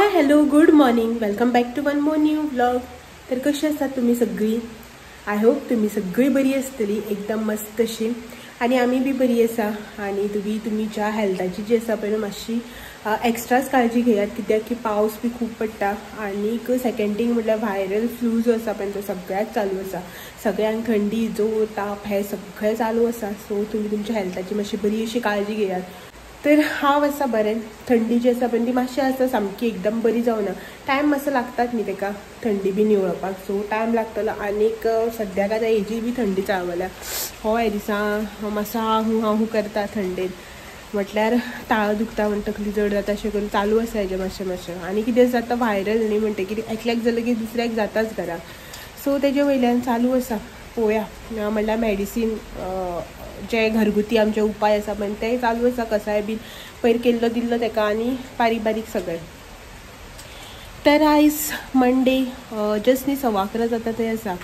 High hello good morning, welcome back to one more new vlog. तर कशी आसात तुम्ही सगळी? आय होप तुम्ही सगळी बरी आसतली, एकदम मस्त अशी. आणि आम्ही बी बरी आसा. आणि तुम्ही तुमच्या हेल्थाची जी आसा पळय मातशी एक्स्ट्राच काळजी घेयात, कित्याक की पावस बी खूप पडटा. आणि सेकंड थिंग म्हटल्यार व्हायरल फ्लू जो आसा पळय तो सगळ्यात चालू आसा. सगळ्यांक थंडी जोर ताप हे सगळें चालू आसा. सो तुम्ही तुमच्या हेल्थाची मातशी बरी अशी काळजी घेयात. तर हांव आसा बरें. थंडी जी आसा पण ती मातशी आसा सामकी एकदम बरी जावना. टायम मातसो लागतात न्ही तेका थंडी बी निवळपाक, सो टायम लागतलो. आनीक सद्याक आतां हेजी बी थंडी चाळवल्या. हो हे दिसा मातसो हांव करता थंडेन, म्हटल्यार ताळो दुखता म्हण तकली जड जाता अशें करून चालू आसा हेजें मातशें. आनी कितें जाता व्हायरल न्ही म्हणटकीर एकल्याक जालें की दुसऱ्याक जाताच घराक. सो तेजे वयल्यान चालू आसा. पळोवया म्हणल्यार मेडिसीन जे घरगुती आमचे उपाय आसा पण ते चालू आसा. कसाय बीन पयर केल्लो दिल्लो तेका आनी बारीक बारीक सगळें. तर आयज मंडे जस्ट न्ही 11:15 जाता ते आसा.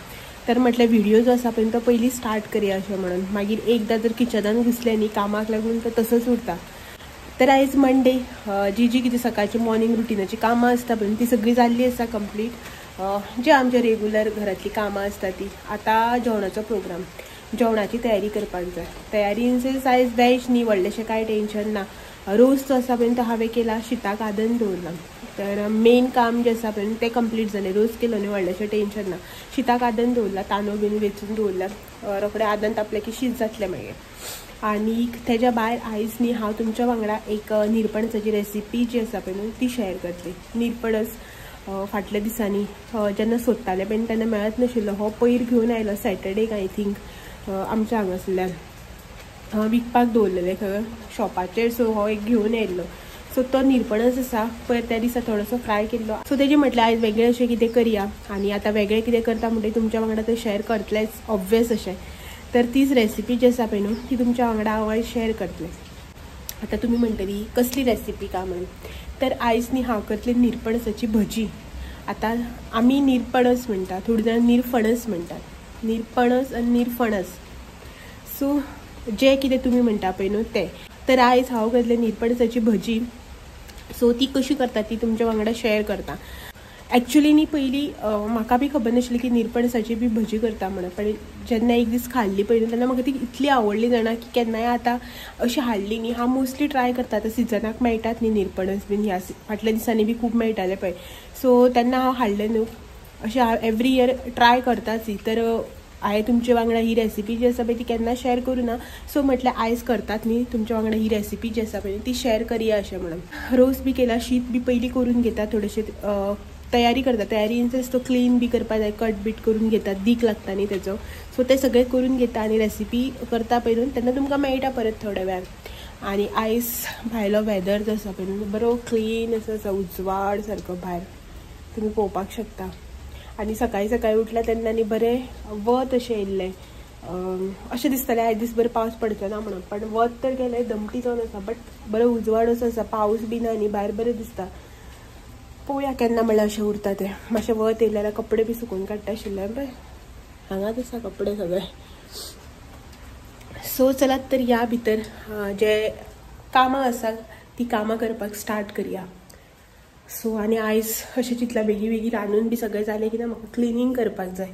तर म्हटल्यार व्हिडिओ जो आसा पळय तो पयलीं स्टार्ट करया अशें म्हणून. मागीर एकदां जर किचनान घुसलें न्ही कामाक लागून तर तसोच उरता. तर आयज मंडे जी कितें सकाळची मॉर्निंग रुटिनाची कामां आसता पळय ती सगळी जाल्ली आसा कंप्लीट. जे आमचे रेगुलर घरातली कामां आसता ती. आतां जेवणाचो प्रोग्राम, जेवणाची तयारी करपाक जाय. तयारी इन सेन्स आयज वॅज न्ही, व्हडलेशें कांय टेन्शन ना. रोस जो आसा पळय तो हांवें केला, शिताक आदन दवरला. तर मेन काम जें आसा पळय तें कंप्लीट जालें. रोस केलो न्ही, व्हडलेशें टेन्शन ना. शिताक आदन दवरला, तांदूळ बीन वेचून दवरला. रोखडें आदन तापलें की शीत जातलें मागीर. आनी तेज्या भायर आयज न्ही हांव तुमच्या वांगडा एक निरपणसाची रेसिपी जी आसा पळय न्हू ती शेअर करतली. निरपणस फाटल्या दिसांनी जेन्ना सोदतालें पण तेन्ना मेळत नाशिल्लो. हो पयर घेवन आयलो सॅटर्डेक आय थिंक आमच्या हांगासरल्यान विकपाक दवरलेले खंय शॉपाचेर. सो हो एक घेवन आयिल्लो. सो तो निरपणस आसा पयर त्या दिसा थोडोसो फ्राय केल्लो. सो तेजें म्हटल्यार आयज वेगळें अशें कितें करया. आनी आतां वेगळें कितें करता म्हणटकीर तुमच्या वांगडा तें शेअर करतलेंच ऑब्वियस अशें. तर तीच रेसिपी जी आसा पळय न्हू ती तुमच्या वांगडा हांव आयज शेअर करतलें. आतां तुमी म्हणटली कसली रेसिपी काय म्हणून. तर आयज न्ही हांव करतलें निरपणसाची भजी. आतां आमी निरपणस म्हणटा, थोडी जाण निरफणस म्हणटात. निरपणस आनी निरफणस, सो जें कितें तुमी म्हणटा पळय न्हू तें. तर आयज हांव करतलें निरपणसाची भजी. सो ती कशी करता ती तुमच्या वांगडा शेअर करता. एक्चुली न्ही पयलीं म्हाका बी खबर नाशिल्ली की निरपणसाची बी भजी करता म्हणून. पण जेन्ना एक दीस खाल्ली पळय तेन्ना म्हाका ती इतली आवडली जाणा की केन्नाय आतां अशी हाडली न्ही हांव मोस्टली ट्राय करता. आतां सिजनाक मेळटात न्ही निरपणस बीन, ह्या फाटल्या दिसांनी बी खूब मेळटाले पळय. सो तेन्ना हांव हाडलें न्हू अशें हांव एवरी इयर ट्राय करताच. तर हांवें तुमच्या वांगडा ही रेसिपी जी आसा पळय ती केन्ना शेअर करूं ना. सो म्हटल्यार आयज करतात न्ही तुमच्या वांगडा ही रेसिपी जी आसा पळय ती शेअर करया अशें म्हणून. रोस बी केला, शीत बी पयलीं करून घेता, थोडेशें तयारी करता. तयारी इन सेन्स तो क्लीन बी करपा जाय, कट बीट करून घेतात, दीक लागता न्ही तेजो. सो ते सगळें करून घेता आनी रेसिपी करता पळय न्हू तेन्ना तुमकां मेळटा परत थोड्या वेळान. आनी आयज भायलो वेदर जो आसा पळय न्हू बरो क्लीन आसा, उजवाड सारको भायर तुमी पळोवपाक शकता. आनी सकाळीं सकाळीं उठल्या तेन्ना न्ही बरें वत अशें येयल्लें. अशें दिसतालें आयज दीस बरो पावस पडचो ना म्हणून. पण वत तर गेलें, दमटी जावन आसा. बट बरो उजवाड असो आसा, पावस बी ना न्ही, भायर बरें दिसता. पळोवया केन्ना म्हणल्यार अशें उरता तें. मातशें वत येयलें जाल्यार कपडे बी सुकून काडटा आशिल्ले पळय, हांगाच आसा कपडे सगळे. सो चलात तर ह्या भितर जे कामां आसा ती कामां करपाक स्टार्ट करया. सो आनी आयज अशें चिंतलां बेगी रांदून बी सगळें जालें की ना म्हाका क्लिनींग करपाक जाय.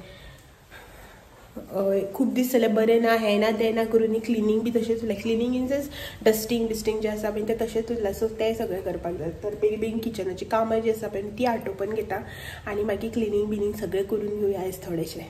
खूब दीस जाल्यार बरें ना, हें ना तें ना करून न्ही क्लिनींग बी तशेंच उरलें. क्लिनींग इन सेन्स डस्टींग बिस्टींग जें आसा पळय तें तशेंच उरलां. सो तें सगळें करपाक जाय. तर बेगीन किचनाची कामां जी आसा पळय ती आटोपन घेता आनी मागीर क्लिनींग बिनींग सगळें करून घेवया आयज थोडेशें.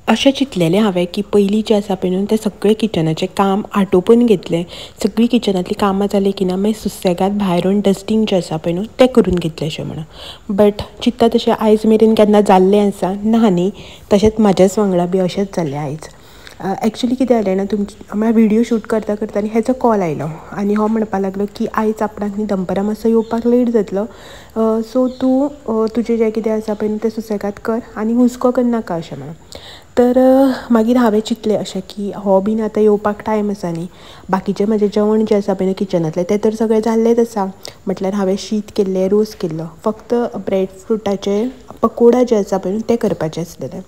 अशें चिंतलेलें हांवें की पयलीं जें आसा पळय न्हू तें सगळें किचनाचें काम आटोपून घेतलें. सगळीं किचनांतलीं कामां जालीं की ना मागीर सुसेगाद भायरून डस्टींग जें आसा पळय न्हू तें करून घेतलें अशें म्हणून. बट चिंतता तशें आयज मेरेन केन्ना जाल्लें आसा ना न्ही. तशेंच म्हाज्याच वांगडा बी अशेंच जाल्लें आयज. एक्चुली कितें जालें ना, म्हळ्यार व्हिडियो शूट करता करता आनी हेजो कॉल आयलो आनी हो म्हणपाक लागलो की आयज आपणाक न्ही दनपारां मातसो येवपाक लेट जातलो. सो तूं तुजें जें कितें आसा पळय तें सुसेगाद कर आनी हुस्को करनाका अशें म्हणून. तर मागीर हांवें चिंतलें अशें की हो बीन आतां येवपाक टायम आसा न्ही. बाकीचें म्हजें जेवण जें आसा पळय किचनांतलें तें तर सगळें जाल्लेंच आसा. म्हटल्यार हांवें शीत केल्लें, रोस केल्लो, फक्त ब्रेड फ्रुटाचे पकोडा जे आसा पळय ते करपाचे आसलेले.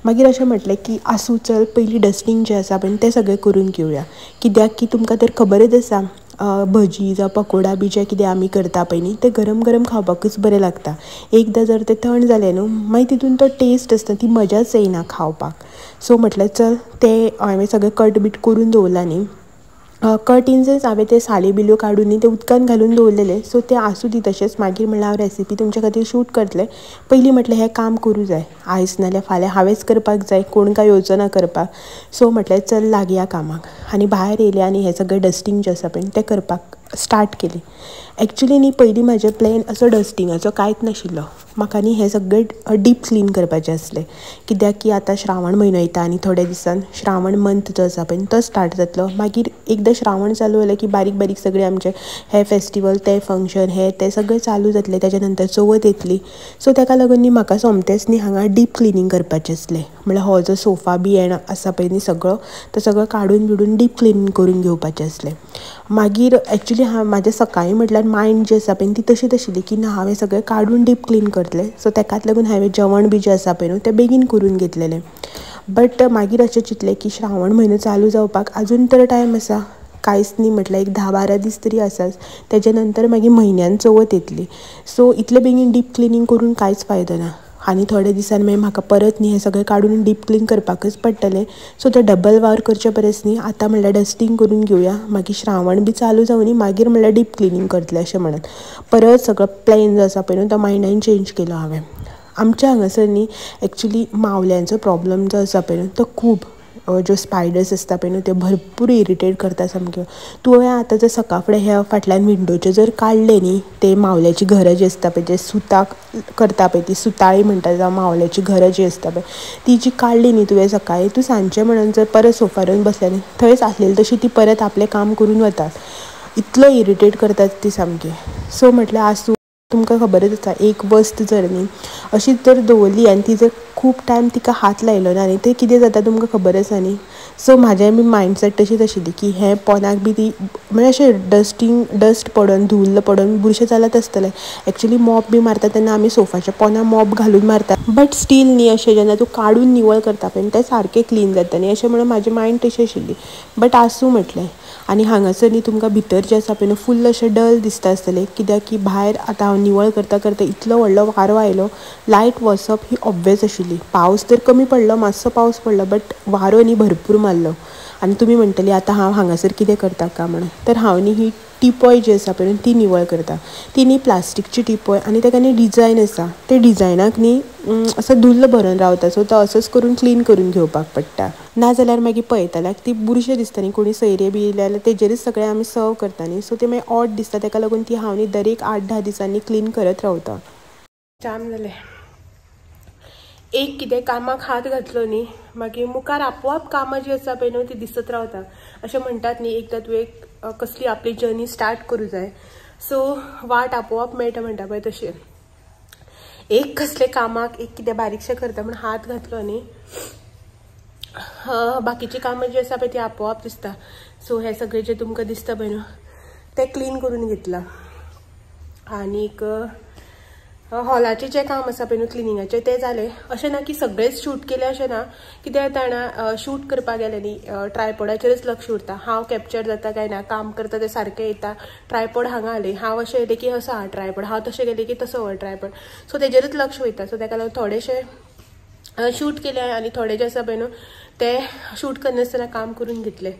मागीर अशें म्हटलें की आसूं चल पयलीं डस्टींग जें आसा पळय तें सगळें करून घेवया. कित्याक की तुमकां तर खबरच आसा भजी जावं पकोडा बी जे कितें आमी करता पळय न्ही ते गरम गरम खावपाकूच बरें लागता. एकदां जर ते थंड जालें न्हू मागीर तितून तो टेस्ट आसता ती मजाच येना खावपाक. सो म्हटल्यार चल ते हांवें सगळें कट बीट करून दवरला न्ही. कट इन सेन्स हांवें ते साली बिल्यो काडून न्ही ते उदकान घालून दवरलेले. सो ते आसूं दी तशेंच. मागीर म्हणल्यार हांव रेसिपी तुमच्या खातीर शूट करतलें. पयलीं म्हटलें हें काम करूं जाय आयज नाल्यार फाल्यां हांवेंच करपाक जाय, कोण काय येवचो ना करपाक. सो म्हटलें चल लागया कामाक. आनी भायर येयलें आनी हें सगळें डस्टींग जें आसा पळय तें करपाक स्टार्ट केलें. एक्चुली न्ही पयलीं म्हाजें प्लॅन असो डस्टिंगाचो कांयच नाशिल्लो. म्हाका न्ही हें सगळें डीप क्लीन करपाचें आसलें. कित्याक की आतां श्रावण म्हयनो येता आनी थोड्या दिसान श्रावण मंथ जो आसा पळय तो स्टार्ट जातलो. मागीर एकदां श्रावण चालू जालें की बारीक बारीक सगळें आमचें हें फेस्टिवल तें फंक्शन हें तें सगळें चालू जातलें. तेज्या नंतर चवथ येतली. सो ताका लागून न्ही म्हाका सोमतेच न्ही हांगा डीप क्लिनींग करपाचें आसलें. म्हणल्यार हो जो सोफा बी आसा पळय न्ही सगळो तो सगळो काडून बिडून डीप क्लिनींग करून घेवपाचें आसलें. मागीर एक्चुली म्हाजें सकाळीं म्हटल्यार मायंड जी आसा पळय ती तशीच आशिल्ली की ना हांवें सगळें काडून डीप क्लीन करतलें. सो ताकाच लागून हांवें जेवण बी जें आसा पळय न्हू तें बेगीन करून घेतलेलें. बट मागीर अशें चिंतलें की श्रावण म्हयनो चालू जावपाक आजून तर टायम आसा. कांयच न्ही म्हटल्यार एक 10-12 दीस तरी आसाच. तेज्या नंतर मागीर म्हयन्यान चवथ येतली. सो इतलें बेगीन डीप क्लिनींग करून कांयच फायदो ना. आनी थोड्या दिसान मागीर म्हाका परत न्ही हें सगळें काडून डीप क्लीन करपाकच पडटलें. सो तो डबल वावर करचे परस न्ही आतां म्हणल्यार डस्टींग करून घेवया. मागीर श्रावण बी चालू जावं न्ही मागीर म्हणल्यार डीप क्लिनींग करतलें अशें म्हणून परत सगळो प्लॅन जो आसा पळय न्हू तो मायंडान चेंज केलो हांवें. आमच्या हांगासर न्ही एक्चुली मावल्यांचो प्रॉब्लम जो आसा पळय न्हू तो खूब. ज्यो स्पायडर्स आसता पळय न्हू त्यो भरपूर इरिटेट करता सामक्यो. तुवें आतां जर सकाळ फुडें ह्या फाटल्यान विंडोचे जर काडले न्ही ते मावल्याची घरां जी आसता पळय जे सुताक करता पळय ती सुताळी म्हणटा जावं मावल्याची घरां जी आसता पळय ती जी काडली न्ही तुवें सकाळीं तूं सांजचें म्हणून जर परत सोफार येवन बसलें न्ही थंयच आसलेली तशी ती परत आपलें काम करून वतात. इतलो इरिटेट करतात ती सामकी. सो म्हटल्यार आसूं तुमकां खबरच आसा एक वस्त जर न्ही अशीच जर दवरली आनी ती जर खूब टायम तिका हात लायलो ना न्ही तर कितें जाता तुमकां खबर आसा न्ही. सो म्हाजें बी मायंडसेट तशीच आशिल्ली की हें पोंदाक बी ती म्हणजे अशें डस्ट पडोन धूल्ल पडोन बुरशें जालात आसतलें. एक्चुली मॉप बी मारता तेन्ना आमी सोफाच्या पोंदा मॉप घालून मारता. बट स्टील न्ही अशें जेन्ना तूं काडून निवळ करता पळय तें सारकें क्लीन जाता न्ही अशें म्हणून म्हाजी मायंड तशी आशिल्ली. बट आसूं म्हटलें. आनी हांगासर न्ही तुमकां भितर जें आसा पळय न्हू फुल्ल अशें डल दिसता आसतलें कित्याक की भायर आतां हांव निवळ करता करता इतलो व्हडलो वारो आयलो. लायट वचप ही ऑब्वियस आशिल्ली. पावस तर कमी पडलो मातसो पावस पडलो बट वारो न्ही भरपूर मारलो. आनी तुमी म्हणटली आतां हांव हांगासर कितें करता काय म्हणून तर हांव न्ही ही टिपॉय जी आसा पळय ती निवळ करता. ती न्ही प्लास्टीकची टिपॉय आनी ताका न्ही डिजायन आसा. ते डिजायनाक न्ही असो धुल्ल भरोन रावता. सो तो असोच करून क्लीन करून घेवपाक पडटा. नाजाल्यार मागीर पळयतल्याक ती बुरशें दिसता न्ही कोणी सयरे बी येयले जाल्यार तेजेरूच सगळें आमी सर्व करता न्ही. सो ते मागीर ऑड दिसता ताका लागून ती हांव न्ही दर एक 8-10 दिसांनी क्लीन करत रावता. जाम जालें. एक कितें कामाक हात घातलो न्ही मागीर मुखार आपोआप कामां जी आसा पळय न्हू ती दिसत रावता. अशें म्हणटात न्ही एकदां तुवें कसली आपली जर्नी स्टार्ट करूं जाय सो वाट आपोआप मेळटा म्हणटा पळय तशें. एक कसले कामाक एक कितें बारीकशें करता म्हण हात घातलो न्ही बाकीची कामां जी आसा पळय ती आपोआप दिसता. सो हें सगळें जें तुमकां दिसता पळय न्हू तें क्लीन करून घेतलां. आनीक हॉलाचें जें काम आसा पळय न्हू क्लिनिंगाचें तें जालें. अशें ना की सगळेंच शूट केलें अशें ना. कित्याक जाणा शूट करपाक गेलें न्ही ट्रायपॉडाचेरच लक्ष उरता. हांव कॅप्चर जाता काय ना काम करता तें सारकें येता. ट्रायपॉड हांगा आले हांव अशें येलें की असो हा ट्रायपॉड हांव तशें गेलें की तसो हो ट्रायपॉड. सो तेजेरूच लक्ष वयता. सो ताका लागून थोडेशें शूट केलें आनी थोडें जें आसा पळय न्हू तें शूट करनासतना काम करून घेतलें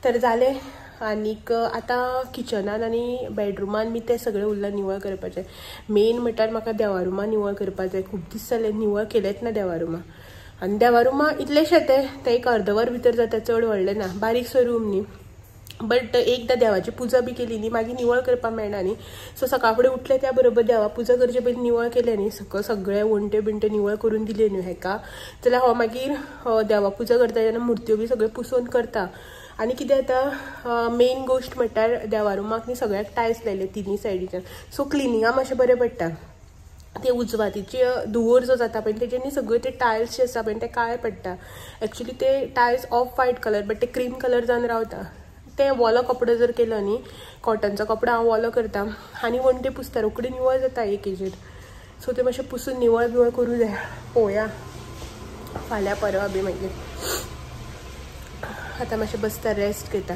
तर जालें. आनीक आतां किचनान आनी बेडरुमान बी तें सगळें उरलां निवळ करपाचें. मेन म्हणल्यार म्हाका देवारुमान निवळ करपाक जाय. खूब दीस जाले निवळ केलेंच ना देवारुमा. आनी देवारुमा इतलेशें तें एक अर्दवर भितर जाता चड व्हडलें ना बारीकसो रूम न्ही. बट एकदां देवाची पुजा बी केली न्ही मागीर निवळ करपाक मेळना न्ही. सो सकाळ फुडें उठलें त्या बरोबर देवा पुजा करचे पयलीं निवळ केलें न्ही सगळें वणट्यो बिणट्यो निवळ करून दिल्यो न्ही हेका जाल्यार हांव मागीर देवा पुजा करता तेन्ना मुर्त्यो बी सगळ्यो पुसून करता. आनी कितें जाता मेन गोश्ट म्हणल्यार देवारुमाक न्ही सगळ्याक टायल्स लायले तिनी सायडीच्यान. सो क्लिनिंगाक मातशें बरें पडटा. ते उजवातीचे धुंवर जो जाता पळय तेजेर न्ही सगळे ते टायल्स जे आसा पळय ते काळे पडटा. एक्चुली ते tiles of white colour but ते क्रीम कलर जावन रावता. ते वोलो कपडो जर केलो न्ही कॉटनचो कपडो हांव वोलो करता आनी वणटी पुसता रोखडी निवळ जाता एक हेजेर. सो ते मातशें पुसून निवळ बिवळ करूं जाय. पळोवया फाल्यां परवा बी मागीर. आतां मातशें बसता रेस्ट घेता.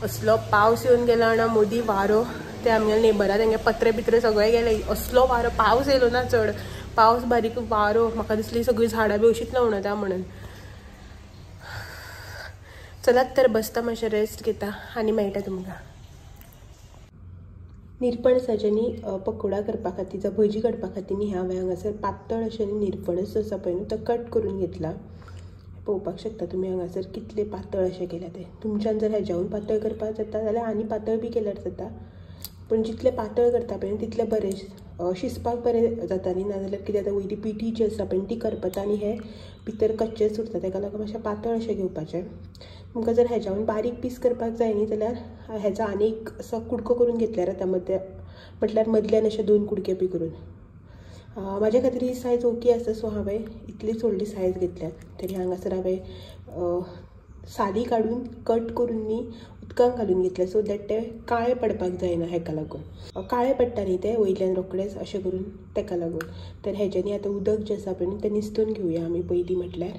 असलो पावस येऊन गेला ना मोदी वारो ते आमच्या नेबरा तेंगे पत्रे बित्रे सगळे गेले असलो वारो पावस येयलो ना चड पावस बारीक वारो म्हाका दिसली सगळी झाडां बी अशीच लावणता म्हणून चलात तर बसता मातशें रेस्ट घेता आनी मेळटा तुमकां निरपणसाचे न्ही पकोडा करपा खातीर जावं भजी काडपा खातीर न्ही हांवें हांगासर पातळ अशें निरपणस आसा पळय न्हू तो कट करून घेतला पळोवपाक शकता तुमी हांगासर कितले पातळ अशें केल्या ते तुमच्यान जर हेज्याहून पातळ करपाक जाता जाल्यार आनी पातळ बी केल्यार जाता पण जितले पातळ करता पळय तितले बरें शिजपाक बरें जाता न्ही नाजाल्यार कितें जाता वयली पिठी जी आसा पळय ती करपता आनी हे भितर कच्चेच उरता ताका लागून मातशें पातळ अशें घेवपाचें तुमकां जर हेज्याहून बारीक पीस करपाक जाय न्ही जाल्यार हेजो आनी एक असो कुडको करून घेतल्यार जाता म्हटल्यार मदल्यान अशे 2 कुडके बी करून म्हाज्या खातीर ही सायज ओके आसा सो हांवें इतलीच व्हडली सायज घेतल्या तरी हांगासर हांवें साली काडून कट करून न्ही उदकांत घालून घेतले सो दॅट ते काळे पडपाक जायना हेका लागून काळे पडटा न्ही ते वयल्यान रोखडेच अशें करून तेका लागून तर हेज्यानी आतां उदक जें आसा पळय तें निसतून घेवया आमी पयलीं म्हटल्यार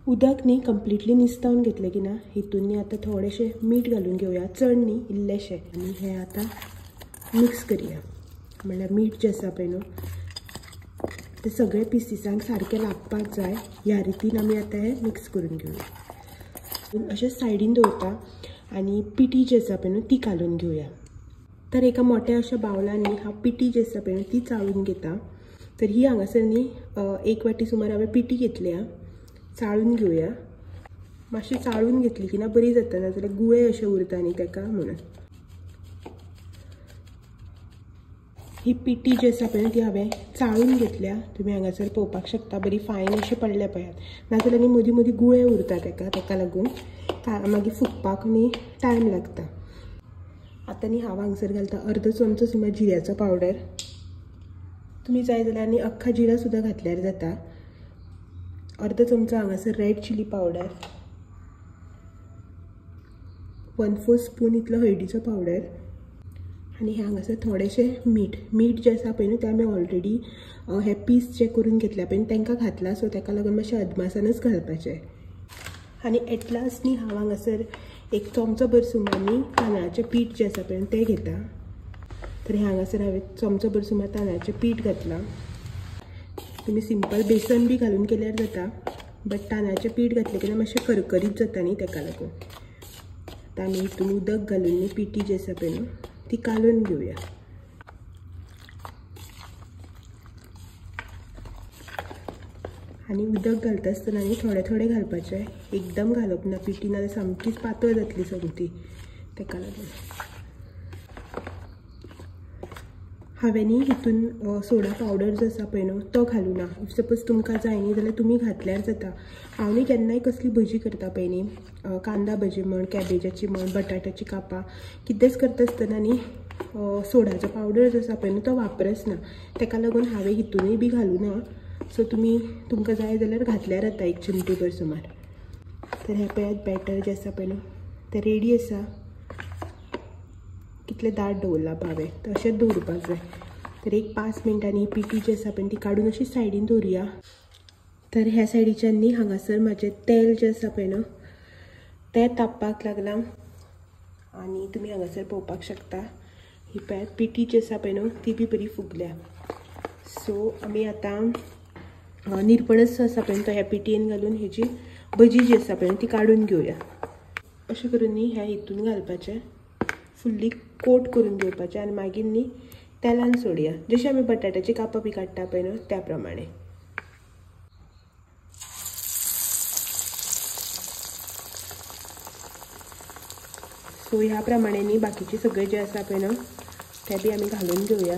उदक न्ही कंप्लिटली निसतावन घेतलें की ना हितून न्ही आतां थोडेशें मीठ घालून घेवया चड न्ही इल्लेशें आनी हें आतां मिक्स करया म्हणल्यार मीठ जें आसा पळय न्हू ते सगळे पिसीसांक सारकें लागपाक जाय ह्या रितीन आमी आतां हें मिक्स करून घेवया अशें सायडीन दवरता आनी पिठी जी आसा पळय न्हू ती घालून घेवया तर एका मोठ्या अशा बावलान न्ही हांव पिठी जी आसा पळय न्हू ती चाळून घेता तर ही हांगासर न्ही 1 वाटी सुमार हांवें पिठी घेतली चाळून घेवया मातशी चाळून घेतली की ना बरी जाता नाजाल्यार गुळे अशे उरता न्ही ताका म्हणून ही पिठी जी आसा पळय ती हांवें चाळून घेतल्या तुमी हांगासर पळोवपाक शकता बरी फायन अशी पडल्या पळयात नाजाल्यार न्ही मदीं मदीं गुळे उरता ताका लागून मागीर फुगपाक न्ही टायम लागता आतां न्ही हांव हांगासर घालता अर्दो चमचो सुमार जिऱ्याचो पावडर तुमी जाय जाल्यार न्ही अख्खा जिरा सुद्दां घातल्यार जाता अर्दो चमचो हांगासर रेड चिली पावडर 1/4 स्पून इतलो हळदीचो पावडर आनी हे हांगासर थोडेशें मीठ जें आसा पळय न्हू तें आमी ऑलरेडी हे पीस जे करून घेतल्या पळय तांकां घातला सो ताका लागून मातशें अदमासानच घालपाचें आनी एट लास्ट न्ही हांव हांगासर 1 चमचो भर सुमार न्ही तांदळाचें पीठ जें आसा पळय तें घेता तर हे हांगासर हांवें चमचो भर सुमार तांदळाचें पीठ घातलां तुमी सिंपल बेसन बी घालून केल्यार जाता बट तांदळाचें पीठ घातलें की मातशें करकरीत जाता न्ही ताका लागून आतां आमी हितून उदक घालून न्ही पिठी जी आसा पळय न्हू ती कालून घेवया आनी उदक घालता आसतना न्ही थोडे थोडे घालपाचें एकदम घालप ना पिठी नाजाल्यार सामकीच पातळ जातली समती ताका लागून हांवें न्ही हितून सोडा पावडर जो आसा पळय न्हू तो घालूना इफ सपोज तुमकां जाय न्ही जाल्यार तुमी घातल्यार जाता हांव न्ही केन्नाय कसली भजी करता पळय न्ही कांदा भजी म्हण कॅबेजाची म्हण बटाट्याची कापां कितेंच करता आसतना न्ही सोडाचो पावडर जो आसा पळय न्हू तो वापरच ना ताका लागून हांवें हितूनय बी घालूना सो तुमकां जाय जाल्यार घातल्यार जाता 1 चिमटी भर सुमार तर हें पळयात बॅटर जें आसा पळय न्हू तें रेडी आसा कितले दाट दवरला हांवें तशेंच दवरपाक जाय तर 1-5 मिनटांनी पिठी जी आसा पळय ती काडून अशी सायडीन दवरुया तर ह्या सायडीच्यान न्ही हांगासर म्हाजें तेल जें आसा पळय न्हू तें तापपाक लागलां आनी तुमी हांगासर पळोवपाक शकता ही पळयात पिठी जी आसा पळय न्हू ती बी बरी फुगल्या सो आमी आतां निरपणस आसा पळय तो ह्या पिटयेन घालून हेजी भजी जी आसा पळय ती काडून घेवया अशें करून न्ही ह्या हितून घालपाचें फुल्ली कोट करून घेवपाचें आनी मागीर न्ही तेलान सोडया जशें आमी बटाट्याची कापां बी काडटा पळय न्हू त्या प्रमाणे सो ह्या प्रमाणे न्ही बाकीचे सगळे जे आसा पळय न्हू ते बी आमी घालून घेवया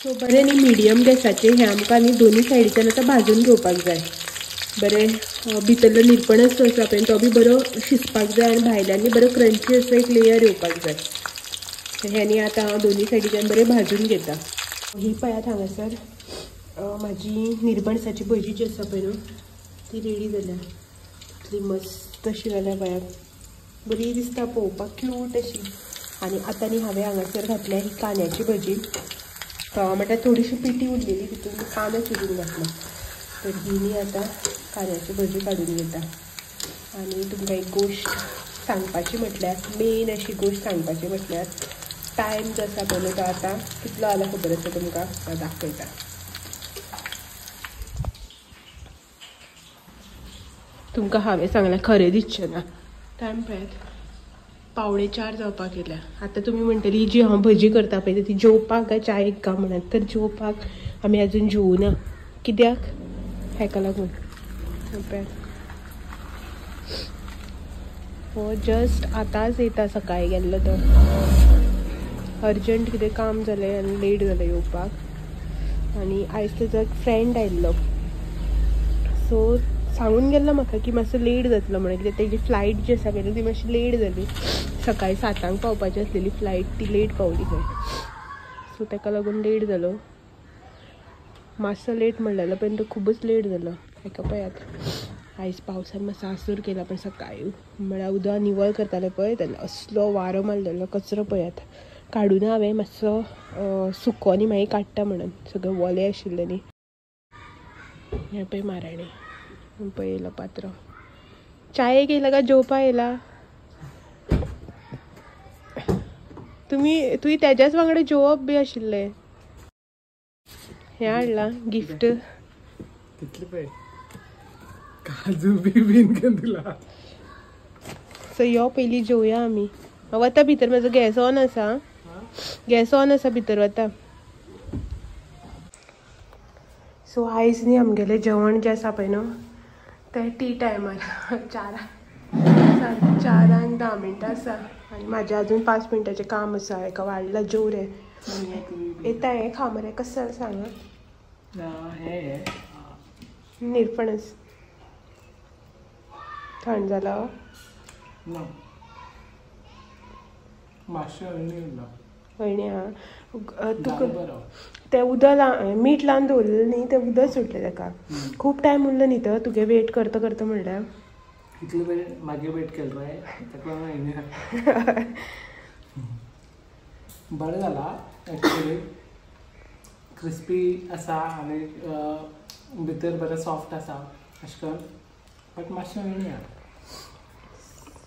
सो बरें न्ही मिडियम गॅसाचेर हे आमकां न्ही दोनी सायडीच्यान आतां भाजून घेवपाक जाय बरें भितरलो निरपणस जो आसा पळय तो बी बरो शिजपाक जाय आनी भायल्यान न्ही बरो क्रंची असो एक लेयर येवपाक जाय तर हें न्ही आतां हांव दोनी सायडीच्यान बरें भाजून घेता ही पळयात हांगासर माझी निरपणसाची भजी जी आसा पळय न्हू ती रेडी जाल्या. इतली मस्त अशी जाल्या भायर, बरी दिसता पळोवपाक, क्यूट अशी. आनी आतां न्ही हांवें हांगासर घातल्या ही कांद्याची भजी. म्हटल्यार थोडीशी पिठी उरलेली तितून कांदो चिरून घातलो. तर ही न्ही आतां कांद्याची भजी काडून घेता. आनी तुमकां एक गोश्ट सांगपाची म्हटल्यार, मेन अशी गोश्ट सांगपाची म्हटल्यार टायम जो आसा पळय तो आतां कितलो जाला खबर आसा तुमकां, दाखयता. तुमकां हांवें सांगलां खरें दिसचें ना. टायम पळयात 3:45 जावपाक येयल्या. आतां तुमी म्हणटली जी हांव भजी करता पळय ती जेवपाक काय चायेक काय म्हणत. तर जेवपाक आमी आजून जेवूना. कित्याक? हेका लागून पळयात हो जस्ट आतांच येता. सकाळीं गेल्लो तो अर्जंट कितें काम जालें आनी लेट जालें येवपाक. आनी आयज तेजो एक फ्रेंड आयिल्लो, सो सांगून गेल्लो म्हाका की मातसो लेट जातलो म्हणून, कित्याक तेजी फ्लायट जी आसा पळय ती मातशी लेट जाली. सकाळीं 7 पावपाची आसलेली फ्लायट, ती लेट पावली खंय. सो ताका लागून लेट जालो. मातसो लेट म्हणलेलो पण तो खूबच लेट जालो. हेका पळयात आयज पावसान मातसो आसूर केला. पण सकाळीं म्हळ्यार उदक निवळ करताले पळय तेन्ना असलो वारो मारलेलो. कचरो पळयात काडून हांवें मातसो सुको न्ही मागीर काडटा म्हणून, सगळें वलें आशिल्लें न्ही. हें पळय म्हाराणें पळयलो पात्र. चायेक येयला काय जेवपाक येयला? तुमी तेज्याच वांगडा जेवप बी आशिल्लें. हें हाडलां गिफ्ट. कितले पळय काजू बी बीन दिला. सो यो पयलीं जेवया आमी. वता भितर, म्हाजो गॅस ऑन आसा. गॅस ऑन आसा, भितर वता. सो आयज न्ही आमगेलें जेवण जें आसा पळय न्हू तें टी टायमार 4:10 आसा. आनी म्हाजें आजून 5 मिनटाचें काम आसा. हेका वाडला जेव रे. येता हें खा मरे. कसं जालें सांग. निरपणस थंड जाला. हयणी हा तुका तें उदक मीठ लावन दवरलेलें न्ही, तें उदक सुटलें ताका. खूब टायम उरलो न्ही तो तुगे वेट करता करता म्हणल्यार. इतले वेळ मागे वेट केलो रे ताका बरें जाला. एक्चुअली क्रिस्पी आसा आनी भितर बरें सॉफ्ट आसा अशें करून. बट मातशें वेगळी आहा.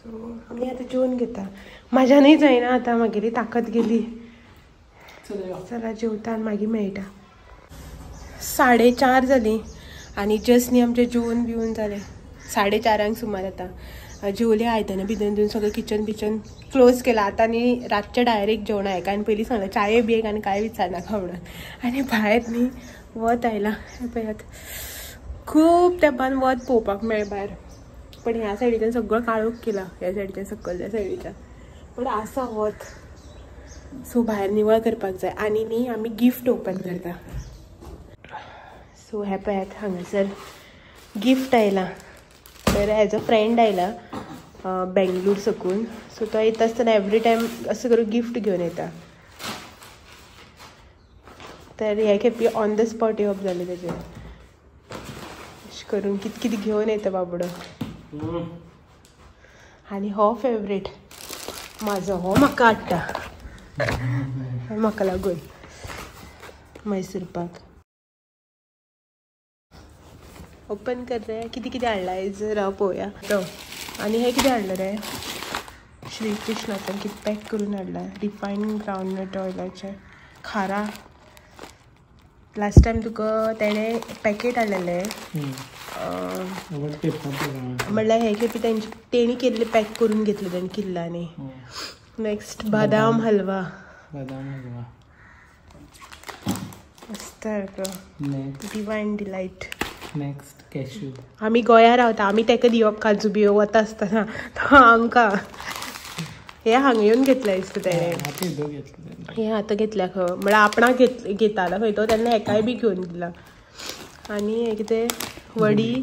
सो आमी आतां जेवन घेता. म्हाज्यानूय जायना आतां, म्हागेली ताकद गेली. चला जेवता आनी मागीर मेळटा. 4:30 जालीं आनी जस्ट न्ही आमचें जेवण बिवून जालें. 4:30 सुमार आतां जेवलें. आयदनां बिदन दिवन सगळें किचन बिचन क्लोज केलां. आतां न्ही रातचें डायरेक्ट जेवणा हेका. आनी पयलीं सांगलें चाये बियेक आनी कांय विचारनाका म्हणून. आनी भायर न्ही वत आयलां. पळयात खूब तेंपान वत पळोवपाक मेळ्ळें भायर. पण ह्या सायडीच्यान सगळो काळोख केला. ह्या सायडीच्यान सकयल्या सायडीच्यान. पण आसा वत. सो भायर निवळ करपाक जाय. आनी न्ही आमी गिफ्ट ओपन करता. सो हे पळयात हांगासर गिफ्ट आयलां. तर हेजो फ्रेंड आयला बेंगलूर सकून. सो तो येता आसतना एवरी टायम असं करून गिफ्ट घेवन येता. तर हे खेपे ऑन द स्पॉट येवप जालें तेजें. अशें करून कितें कितें घेवन येता बाबडो. आनी हो फेवरेट म्हाजो, हो म्हाका हाडटा. म्हाका लागून मैसूर पाक. ओपन कर रे. कितें कितें हाडलां आयज राव पळोवया. तो आनी हे कितें हाडलां रे? श्री कृष्णाचें कितें पॅक करून हाडलां. रिफायंड ग्रावंडनट ऑयलाचें खारा. लास्ट टायम तुका तेणें पॅकेट हाडलेलें. म्हणल्यार हे खेपे तेणी केल्ले पॅक करून घेतले तेणें किल्लांनी. नेक्स्ट बदाम हलवा. मस्त डिवायन डिलायट. Next cashew. आमी गोंया रावता. आमी तेका दिवप काजू बियो वता आसतना. तो आमकां हे हांगा येवन घेतलें दिसता तेणें. हे आतां घेतल्या खंय म्हळ्यार आपणाक घेतालो खंय तो तेन्ना हेकाय बी घेवन दिला. आनी हे कितें वडी.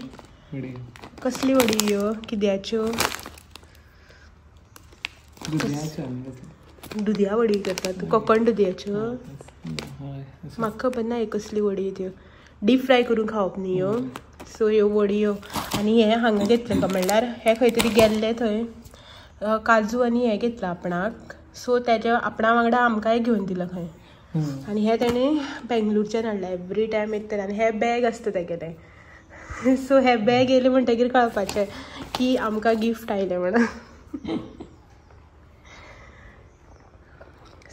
कसली वडी ह्यो? किद्याच्यो? दुदया वडी करतात. कोकण दुदयाच्यो. म्हाका खबर ना हे कसली वडी त्यो. डीप फ्राय करून खावप न्ही ह्यो. सो ह्यो वडयो आनी हे हांगा घेतले का म्हणल्यार हे खंय तरी गेल्ले थंय काजू आनी हे घेतला आपणाक. सो तेज्या आपणा वांगडा आमकांय घेवन दिला खंय. आनी हे तेणें बेंगलुरच्यान हाडला. एवरी टायम येता आनी हे बॅग आसता तेगेलें. सो हे बॅग येयले म्हणटगीर कळपाचें की आमकां गिफ्ट आयलें म्हणून.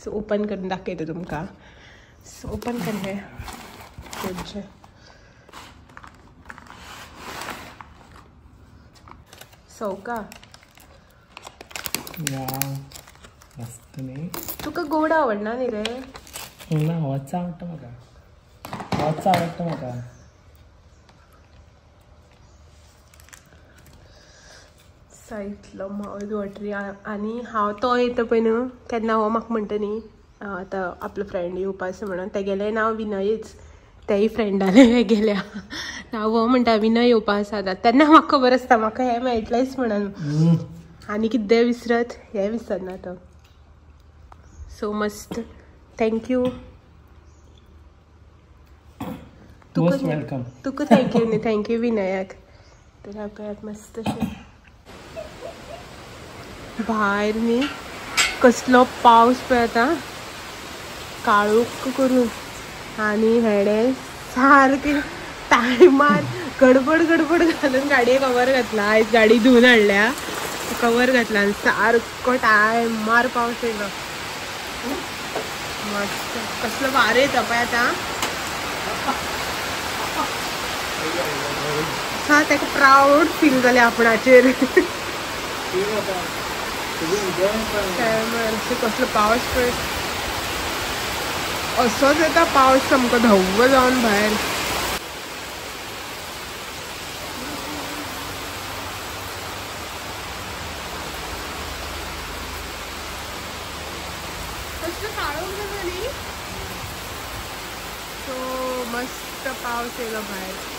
सो ओपन करून दाखयता तुमकां. सो ओपन केलें तेंचें सौका मस्त न्ही. तुका गोड आवडना न्ही रे? ना होच आवडटा म्हाका. होच आवडटा म्हाका. सायतलो माउथ वॉटरी. आनी हांव तो येता पळय न्हू तेन्ना हो म्हाका म्हणटा न्ही आतां आपलो फ्रेंड येवपा आसा म्हणून. तेगेलें नांव विनयच. तेय फ्रेंडाले गेल्या नांव हो म्हणटा विनय येवपा आसा आतां. तेन्ना म्हाका खबर आसता म्हाका हें मेळटलेंच म्हणून. आनी कितें विसरत हें विसरना तो. सो मस्त. थँक्यू. Most welcome. तुका थँक्यू न्ही. थँक्यू विनयाक. तर पळयात मस्त अशें भायर न्ही कसलो पावस पळयता काळोख करून. आनी हेडे सारके टायमार गडबड गडबड घालून गाडयेक कवर घातला. आयज गाडी धुवन हाडल्या कवर घातला आनी सारको टायमार पावस येयलो. मस्त. कसलो वारो येता पळय आतां. हा तेका प्राऊड फील जालें आपणाचेर. कसलो पावस पळय. असोच येता पावस सामको धव्व जावन भायर. कसलो काळोख जालो न्ही. सो मस्त पावस येयलो भायर.